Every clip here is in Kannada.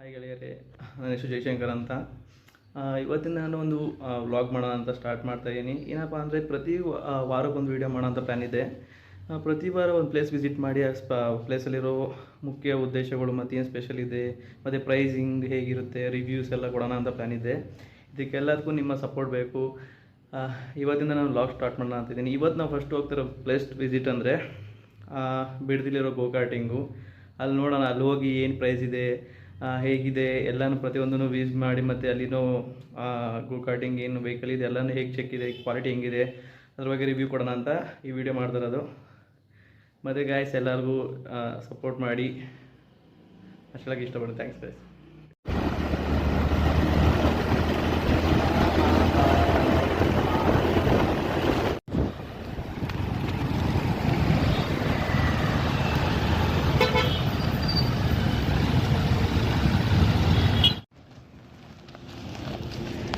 ಹಾಯ್ ಗೆಳೆಯರೇ, ನನ್ನ ಹೆಸರು ಜಯಶಂಕರ್ ಅಂತ. ಇವತ್ತಿನ ನಾನು ಒಂದು ವ್ಲಾಗ್ ಮಾಡೋಣ ಅಂತ ಸ್ಟಾರ್ಟ್ ಮಾಡ್ತಾಯಿದ್ದೀನಿ. ಏನಪ್ಪ ಅಂದರೆ ಪ್ರತಿ ವಾರಕ್ಕೊಂದು ವೀಡಿಯೋ ಮಾಡೋ ಅಂತ ಪ್ಲ್ಯಾನ್ ಇದೆ. ಪ್ರತಿ ವಾರ ಒಂದು ಪ್ಲೇಸ್ ವಿಸಿಟ್ ಮಾಡಿ ಆ ಪ್ಲೇಸಲ್ಲಿರೋ ಮುಖ್ಯ ಉದ್ದೇಶಗಳು ಮತ್ತು ಏನು ಸ್ಪೆಷಲ್ ಇದೆ ಮತ್ತು ಪ್ರೈಸಿಂಗ್ ಹೇಗಿರುತ್ತೆ, ರಿವ್ಯೂಸ್ ಎಲ್ಲ ಕೊಡೋಣ ಅಂತ ಪ್ಲ್ಯಾನ್ ಇದೆ. ಇದಕ್ಕೆಲ್ಲದಕ್ಕೂ ನಿಮ್ಮ ಸಪೋರ್ಟ್ ಬೇಕು. ಇವತ್ತಿಂದ ನಾನು ವ್ಲಾಗ್ ಸ್ಟಾರ್ಟ್ ಮಾಡೋಣ ಅಂತಿದ್ದೀನಿ. ಇವತ್ತು ನಾವು ಫಸ್ಟ್ ಹೋಗ್ತಿರೋ ಪ್ಲೇಸ್ ವಿಸಿಟ್ ಅಂದರೆ ಬಿಡದಿಲಿರೋ ಗೋಕಾರ್ಟಿಂಗು. ಅಲ್ಲಿ ನೋಡೋಣ, ಅಲ್ಲಿ ಹೋಗಿ ಏನು ಪ್ರೈಸ್ ಇದೆ, ಹೇಗಿದೆ ಎಲ್ಲನೂ ಪ್ರತಿಯೊಂದನ್ನು ವಿಸಿಟ್ ಮಾಡಿ, ಮತ್ತು ಅಲ್ಲಿನೋ ಗೋಕಾರ್ಟಿಂಗ್ ಏನು ವೆಹಿಕಲ್ ಇದೆ ಎಲ್ಲನೂ ಹೇಗೆ ಚೆಕ್ ಇದೆ, ಕ್ವಾಲಿಟಿ ಹೆಂಗಿದೆ ಅದ್ರ ಬಗ್ಗೆ ರಿವ್ಯೂ ಕೊಡೋಣ ಅಂತ ಈ ವಿಡಿಯೋ ಮಾಡ್ತಿರೋದು. ಮತ್ತು ಗಾಯ್ಸ್ ಎಲ್ಲರಿಗೂ ಸಪೋರ್ಟ್ ಮಾಡಿ ಅಷ್ಟೊಳಗೆ ಇಷ್ಟಪಡ್ತೀನಿ. Thanks guys.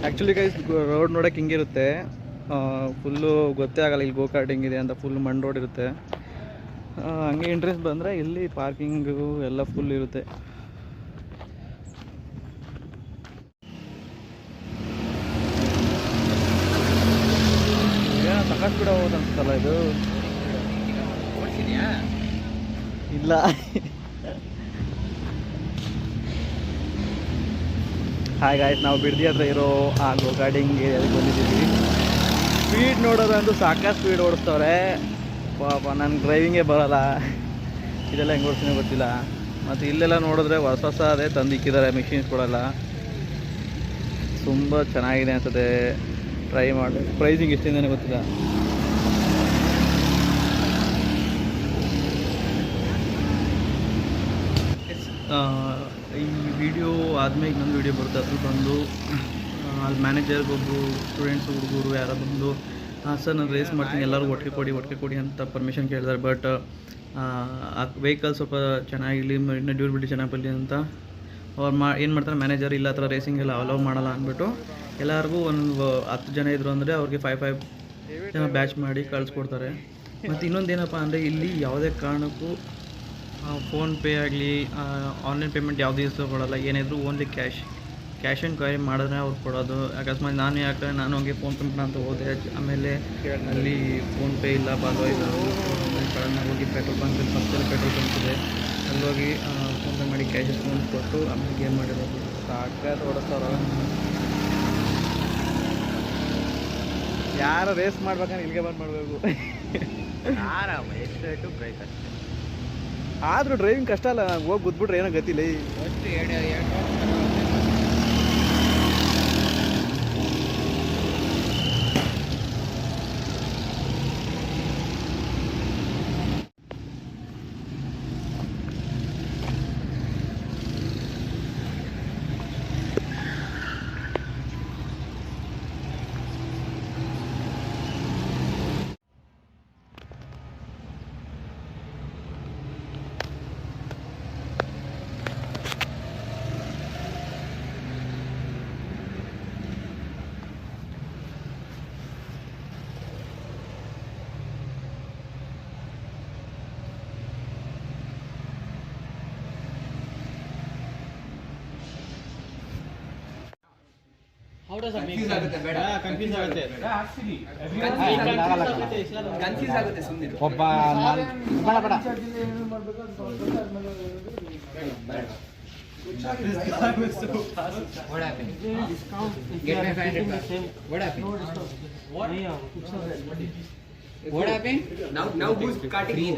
Actually guys road ನೋಡೋಕೆ ಹಿಂಗಿರುತ್ತೆ, ಫುಲ್ಲು ಗೊತ್ತೇ ಆಗಲ್ಲ ಇಲ್ಲಿ ಗೋಕಾರ್ಟಿಂಗ್ ಇದೆ ಅಂತ. ಫುಲ್ ಮಣ್ಣು ರೋಡ್ ಇರುತ್ತೆ. ಹಂಗೆ ಎಂಟ್ರೆನ್ಸ್ ಬಂದರೆ ಇಲ್ಲಿ ಪಾರ್ಕಿಂಗು ಎಲ್ಲ ಫುಲ್ ಇರುತ್ತೆ. ಏನೋ ಸಾಕಷ್ಟು ಕೂಡ ಹೋಗೋದು ಅನ್ಸುತ್ತಲ್ಲ ಇದು. ಇಲ್ಲ ಹಾಗಾಯ್ತು, ನಾವು ಬಿಡದಿ ಹತ್ರ ಇರೋ ಆ ಗೋಕಾರ್ಟಿಂಗ್ ಅದಕ್ಕೆ ಬಂದಿದ್ದೀವಿ. ಸ್ಪೀಡ್ ನೋಡೋದಂತೂ ಸಾಕಷ್ಟು ಸ್ಪೀಡ್ ಓಡಿಸ್ತವ್ರೆ. ಪಾಪ ನನಗೆ ಡ್ರೈವಿಂಗೇ ಬರೋಲ್ಲ, ಇದೆಲ್ಲ ಹೆಂಗೆ ಓಡಿಸ್ತೀನಿ ಗೊತ್ತಿಲ್ಲ. ಮತ್ತು ಇಲ್ಲೆಲ್ಲ ನೋಡಿದ್ರೆ ಹೊಸ ಅದೇ ತಂದಿಕ್ಕಿದ್ದಾರೆ, ಮಿಷಿನ್ಸ್ ಕೊಡಲ್ಲ. ತುಂಬ ಚೆನ್ನಾಗಿದೆ ಅನ್ಸುತ್ತೆ, ಟ್ರೈ ಮಾಡಿ. ಪ್ರೈಸಿಂಗ್ ಎಷ್ಟಿಂದನೇ ಗೊತ್ತಿಲ್ಲ. ಈ ವಿಡಿಯೋ ಆದಮೇಲೆ ಇನ್ನೊಂದು ವಿಡಿಯೋ ಬರುತ್ತೆ. ಅದ್ರ ಬಂದು ಅಲ್ಲಿ ಮ್ಯಾನೇಜರ್ಗೊಬ್ಬರು ಸ್ಟೂಡೆಂಟ್ಸ್ ಹುಡುಗರು ಯಾರೋ ಬಂದು ಸರ್ ನಾನು ರೇಸ್ ಮಾಡ್ತೀನಿ, ಎಲ್ಲರಿಗೂ ಒಟ್ಟಿಗೆ ಕೊಡಿ ಅಂತ ಪರ್ಮಿಷನ್ ಕೇಳಿದ್ದಾರೆ. ಬಟ್ ಆ ವೆಹಿಕಲ್ ಸ್ವಲ್ಪ ಚೆನ್ನಾಗಿರಲಿ, ಇನ್ನೂ ಡ್ಯೂರಬಿಲಿಟಿ ಚೆನ್ನಾಗಿ ಬರಲಿ ಅಂತ ಅವ್ರು ಏನು ಮಾಡ್ತಾರೆ ಮ್ಯಾನೇಜರ್, ಇಲ್ಲ ಆ ಥರ ರೇಸಿಂಗ್ ಎಲ್ಲ ಅಲೌ ಮಾಡಲ್ಲ ಅಂದ್ಬಿಟ್ಟು ಎಲ್ಲರಿಗೂ ಒಂದು 10 ಜನ ಇದ್ದರು ಅಂದರೆ ಅವ್ರಿಗೆ 5 ಜನ ಬ್ಯಾಚ್ ಮಾಡಿ ಕಳಿಸ್ಕೊಡ್ತಾರೆ. ಮತ್ತು ಇನ್ನೊಂದೇನಪ್ಪ ಅಂದರೆ ಇಲ್ಲಿ ಯಾವುದೇ ಕಾರಣಕ್ಕೂ ಫೋನ್ಪೇ ಆಗಲಿ ಆನ್ಲೈನ್ ಪೇಮೆಂಟ್ ಯಾವುದೇ ಕೊಡೋಲ್ಲ. ಏನಿದ್ರು ಓನ್ಲಿ ಕ್ಯಾಶ್ ಆ್ಯಂಡ್ ಕ್ಯಾರಿ ಮಾಡಿದ್ರೆ ಅವ್ರು ಕೊಡೋದು. ಅಕಸ್ಮಾತ್ ನಾನು ಹಂಗೆ ಫೋನ್ಪೇ ಅಂತ ಹೋದೆ, ಆಮೇಲೆ ಅಲ್ಲಿ ಫೋನ್ಪೇ ಇಲ್ಲ, ಕಡೆನ ಹೋಗಿ ಪೆಟ್ರೋಲ್ ಬಂಕಲ್ಲಿ ಫಸ್ಟಲ್ಲಿ ಪೆಟ್ರೋಲ್ ಬಂಕ್ ಇದೆ, ಅಲ್ಲಿ ಹೋಗಿ ಫೋನ್ಪೇ ಮಾಡಿ ಕ್ಯಾಶ್ ಫೋನ್ ಕೊಟ್ಟು ಆಮೇಲೆ ಗೇಮ್ ಮಾಡಿರೋದು. ಸಾಕಾಗಿ ಓಡಿಸ್ತಾರ. ಯಾರು ರೇಸ್ ಮಾಡ್ಬೇಕಂದ್ರೆ ಇಲ್ಲಿಗೆ ಬಂದು ಮಾಡಬೇಕು. ಎಷ್ಟು ಬ್ರೇಕ್ ಅಷ್ಟೇ, ಆದರೂ ಡ್ರೈವಿಂಗ್ ಕಷ್ಟ ಅಲ್ಲ. ಹೋಗಿ ಗುದ್ಬಿಟ್ರೆ ಏನೋ ಗತಿಲ್ಲ. ಕನ್ಫ್ಯೂಸ್ ಆಗುತ್ತೆ ಸುಮ್ಮನೆ. ಒಬ್ಬ What happened? Now who's cutting?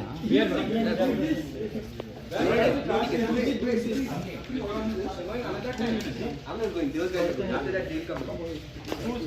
I'm not going. Those guys are going. After that, they'll come. Who's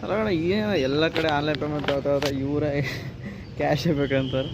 ಅಲ್ಲ ಏನು ಎಲ್ಲ ಕಡೆ ಆನ್ಲೈನ್ ಪೇಮೆಂಟ್ ಆಗ್ತಾವ್ರೆ, ಇವರೇ ಕ್ಯಾಶೇ ಬೇಕಂತಾರೆ.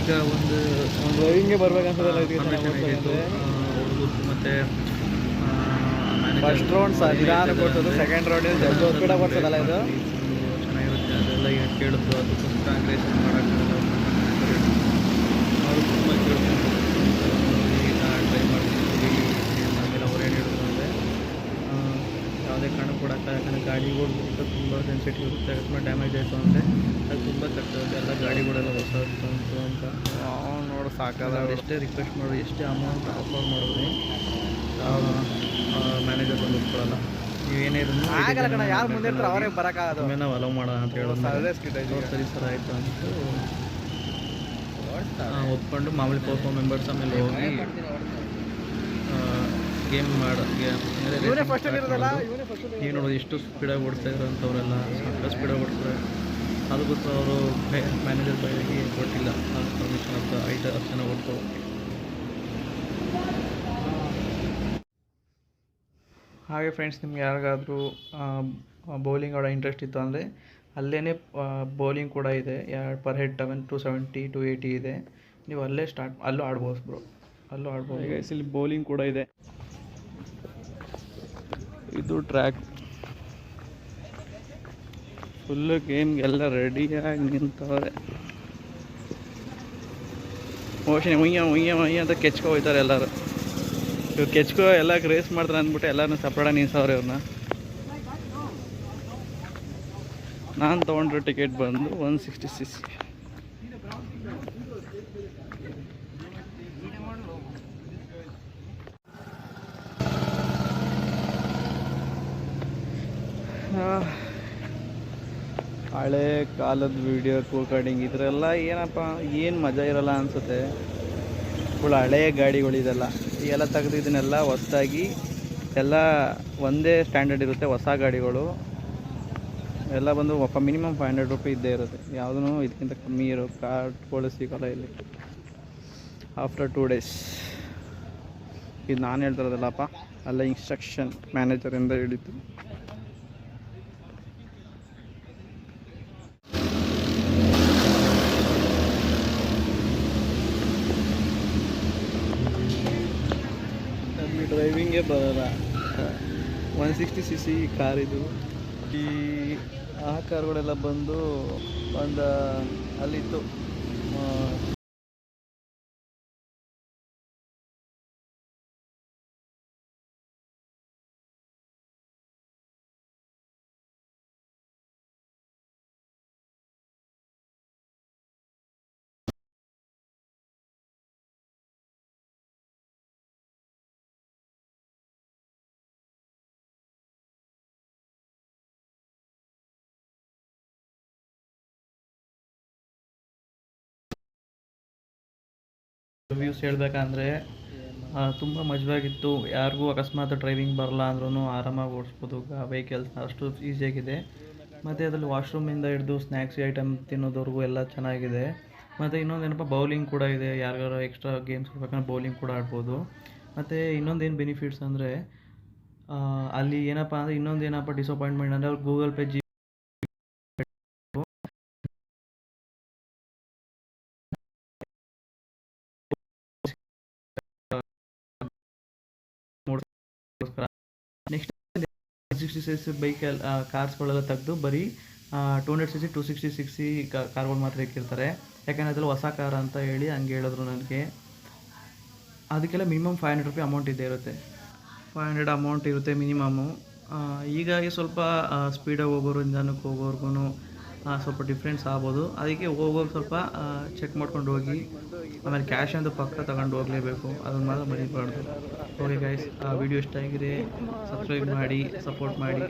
ಈಗ ಒಂದು ಡ್ರೈವಿಂಗ್ಗೆ ಬರ್ಬೇಕಂತದಲ್ಲ ಹುಡುಗರು ಮತ್ತು ಫಸ್ಟ್ ರೌಂಡ್ ನಿಧಾನ ಕೊಡ್ಸೋದು, ಸೆಕೆಂಡ್ ರೌಂಡ್ ಜಲ್ದಿ ಸ್ಪೀಡಾಗಿ ಕೊಡ್ಸೋದಲ್ಲ ಇದು ಚೆನ್ನಾಗಿರುತ್ತೆ. ಅದೆಲ್ಲ ಈಗ ಕೇಳಿದ್ರು, ಅದಕ್ಕೋಸ್ಕರ ರೇಸ್ ಮಾಡೋಕ್ಕಾಗಲ್ಲ. ಅವರು ತುಂಬ ಕೇಳ್ಕೊಂಡು ಟ್ರೈ ಮಾಡ್ತಿದ್ವಿ. ಆಮೇಲೆ ಅವ್ರು ಏನು ಹೇಳಿದ್ರು ಅಂದರೆ ಯಾವುದೇ ಕಾರಣಕ್ಕೆ ಕೊಡೋಕ್ಕಾಗಲ್ಲ, ಯಾಕಂದರೆ ಗಾಡಿಗಳು ತುಂಬ ಸೆನ್ಸಿಟಿವ್ ಇರುತ್ತೆ. ಅಕಸ್ಮಾತ್ ಡ್ಯಾಮೇಜ್ ಆಯಿತು ಅಂದರೆ ಅದು ತುಂಬ ಕಟ್ಟೋದು, ಎಲ್ಲ ಗಾಡಿಗಳೆಲ್ಲ ಹೊಸ ಉಂಟು ಅಂತ ನೋಡಿ ಸಾಕಾದ. ಅವ್ರು ಎಷ್ಟೇ ರಿಕ್ವೆಸ್ಟ್ ಮಾಡೋದು, ಎಷ್ಟೇ ಅಮೌಂಟ್ ಆಫರ್ ಮಾಡಿದ್ರೆ ಮ್ಯಾನೇಜರ್ ಬಂದು ಕೊಡಲ್ಲ. ನೀವೇನೇ ಆಗಲ್ಲ, ಯಾರು ಮುಂದೆ ಇರ್ತಾರೆ ಅವರೇ ಬರೋಕ್ಕಾಗೋದು. ಆಮೇಲೆ ನಾವು ಅಲೋ ಮಾಡೋಣ ಅಂತ ಹೇಳೋದು. ಸರಿ ಸರ್ ಆಯಿತು ಅಂದ್ಬಿಟ್ಟು ಒಪ್ಕೊಂಡು ಮಾಮೂಲಿ 4 ಮೆಂಬರ್ಸ್ ಆಮೇಲೆ ಹೋಗಿ ಗೇಮ್ ಈಗ ನೋಡೋದು ಎಷ್ಟು ಸ್ಪೀಡಾಗಿ ಓಡಿಸ್ತಾ ಇದ್ರು ಅಂಥವರೆಲ್ಲ ಸಾಕಷ್ಟು ಸ್ಪೀಡಾಗಿ ಓಡಿಸ್ತಾರೆ. ಅದಕ್ಕೋಸ್ಕರ ಅವರು ಮ್ಯಾನೇಜರ್ ಬೈಲಿಗೆ ಕೊಟ್ಟಿಲ್ಲ ಪರ್ಮಿಷನ್ ಅಂತ 5 ಜನ ಓಡ್ತು. ಹಾಗೆ ಫ್ರೆಂಡ್ಸ್, ನಿಮ್ಗೆ ಯಾರಿಗಾದರೂ ಬೌಲಿಂಗ್ ಆಡೋ ಇಂಟ್ರೆಸ್ಟ್ ಇತ್ತು ಅಂದರೆ ಅಲ್ಲೇ ಬೌಲಿಂಗ್ ಕೂಡ ಇದೆ. ಪರ್ ಹೆಡ್ 270 280 ಇದೆ. ನೀವು ಅಲ್ಲೇ ಅಲ್ಲೂ ಆಡ್ಬೋದು ಬ್ರೋ, ಅಲ್ಲೂ ಆಡ್ಬೋದು. ಈಗ ಇಲ್ಲಿ ಬೌಲಿಂಗ್ ಕೂಡ ಇದೆ. ಇದು ಟ್ರ್ಯಾಕ್ ಫುಲ್ಲು ಗೇಮ್ಗೆಲ್ಲ ರೆಡಿಯಾಗಿ ನಿಂತವ್ರೆ. ಮೋಷನ್ ಉಯ್ಯ ಅಂತ ಕೆಚ್ಕೊ ಹೋಯ್ತಾರೆ ಎಲ್ಲರೂ. ಇವ್ರು ಕೆಚ್ಕೊ ಎಲ್ಲ ರೇಸ್ ಮಾಡ್ತಾರೆ ಅಂದ್ಬಿಟ್ಟು ಎಲ್ಲರೂ ಸಪ್ರೇಟಾಗಿ ನಿಲ್ಸವ್ರೆ ಇವ್ರನ್ನ. ನಾನು ತೊಗೊಂಡ್ರೆ ಟಿಕೆಟ್ ಬಂದು 160cc. ಹಳೆ ಕಾಲದ ವೀಡಿಯೋ ರೆಕಾರ್ಡಿಂಗ್ ಇದರೆಲ್ಲ ಏನಪ್ಪ ಏನು ಮಜಾ ಇರಲ್ಲ ಅನಿಸುತ್ತೆ. ಫುಲ್ ಹಳೆ ಗಾಡಿಗಳಿದೆಲ್ಲ ಈಗೆಲ್ಲ ತೆಗೆದು ಇದನ್ನೆಲ್ಲ ಹೊಸದಾಗಿ ಎಲ್ಲ ಒಂದೇ ಸ್ಟ್ಯಾಂಡರ್ಡ್ ಇರುತ್ತೆ. ಹೊಸ ಗಾಡಿಗಳು ಎಲ್ಲ ಬಂದು ಮಿನಿಮಮ್ 500 ರೂಪಾಯಿ ಇದ್ದೇ ಇರುತ್ತೆ. ಯಾವುದೂ ಇದಕ್ಕಿಂತ ಕಮ್ಮಿ ಇರೋ ಕಾರ್ಗಳು ಸಿಗೋಲ್ಲ ಇಲ್ಲಿ. ಆಫ್ಟರ್ 2 ಡೇಸ್ ಇದು ನಾನು ಹೇಳ್ತಿರೋದಲ್ಲಪ್ಪ, ಅಲ್ಲ ಇನ್ಸ್ಟ್ರಕ್ಷನ್ ಮ್ಯಾನೇಜರಿಂದ ಹೇಳಿದ್ದು. ಡ್ರೈವಿಂಗೇ ಬರೋಲ್ಲ. 160cc ಕಾರಿದು. ಈ ಆ ಕಾರ್ಗಳೆಲ್ಲ ಬಂದು ಒಂದು ಅಲ್ಲಿತ್ತು ರಿವ್ಯೂಸ್ ಹೇಳಬೇಕಂದ್ರೆ ತುಂಬ ಮಜವಾಗಿತ್ತು. ಯಾರಿಗೂ ಅಕಸ್ಮಾತ್ ಡ್ರೈವಿಂಗ್ ಬರಲ್ಲ ಅಂದ್ರೂ ಆರಾಮಾಗಿ ಓಡಿಸ್ಬೋದು ವೆಹಿಕಲ್ಸ್, ಅಷ್ಟು ಈಸಿಯಾಗಿದೆ. ಮತ್ತು ಅದರಲ್ಲಿ ವಾಶ್ರೂಮಿಂದ ಹಿಡಿದು ಸ್ನ್ಯಾಕ್ಸ್ ಐಟಮ್ ತಿನ್ನೋದವ್ರಿಗೂ ಎಲ್ಲ ಚೆನ್ನಾಗಿದೆ. ಮತ್ತು ಇನ್ನೊಂದು ಏನಪ್ಪ, ಬೌಲಿಂಗ್ ಕೂಡ ಇದೆ. ಯಾರಿಗಾರು ಎಕ್ಸ್ಟ್ರಾ ಗೇಮ್ಸ್ ಇರಬೇಕಂದ್ರೆ ಬೌಲಿಂಗ್ ಕೂಡ ಆಡ್ಬೋದು. ಮತ್ತು ಇನ್ನೊಂದೇನು ಬೆನಿಫಿಟ್ಸ್ ಅಂದರೆ ಅಲ್ಲಿ ಏನಪ್ಪ ಅಂದರೆ ಇನ್ನೊಂದು ಡಿಸಪಾಯಿಂಟ್ಮೆಂಟ್ ಅಂದರೆ ಅವ್ರು ಗೂಗಲ್ ಪೇ ನೆಕ್ಸ್ಟ್ 160cc ಬೈಕಲ್ಲಿ ಕಾರ್ಸ್ಗಳೆಲ್ಲ ತೆಗೆದು ಬರೀ 200cc 260cc ಕಾರ್ಗಳು ಮಾತ್ರ ಇಕ್ಕಿರ್ತಾರೆ. ಯಾಕಂದರೆ ಅದೆಲ್ಲ ಹೊಸ ಕಾರ್ ಅಂತ ಹೇಳಿ ಹಂಗೆ ಹೇಳಿದ್ರು ನನಗೆ. ಅದಕ್ಕೆಲ್ಲ ಮಿನಿಮಮ್ 500 ರೂಪಾಯಿ ಅಮೌಂಟ್ ಇದ್ದೇ ಇರುತ್ತೆ. 500 ಅಮೌಂಟ್ ಇರುತ್ತೆ ಮಿನಿಮಮ್ಮು. ಹೀಗಾಗಿ ಸ್ವಲ್ಪ ಸ್ಪೀಡಾಗಿ ಹೋಗೋರು, ನಿಧಾನಕ್ಕೆ ಹೋಗೋರ್ಗು ಸ್ವಲ್ಪ ಡಿಫ್ರೆನ್ಸ್ ಆಗ್ಬೋದು. ಅದಕ್ಕೆ ಹೋಗೋರು ಸ್ವಲ್ಪ ಚೆಕ್ ಮಾಡ್ಕೊಂಡು ಹೋಗಿ. ಆಮೇಲೆ ಕ್ಯಾಶ್ ಅಂತೂ ಪಕ್ಕ ತಗೊಂಡು ಹೋಗಲೇಬೇಕು, ಅದನ್ನು ಮಾತ್ರ ಮರಿಬಾರ್ದು. ಓಕೆ ಗೈಸ್, ವಿಡಿಯೋ ಇಷ್ಟ ಆಗಿದೆ ಸಬ್ಸ್ಕ್ರೈಬ್ ಮಾಡಿ, ಸಪೋರ್ಟ್ ಮಾಡಿ.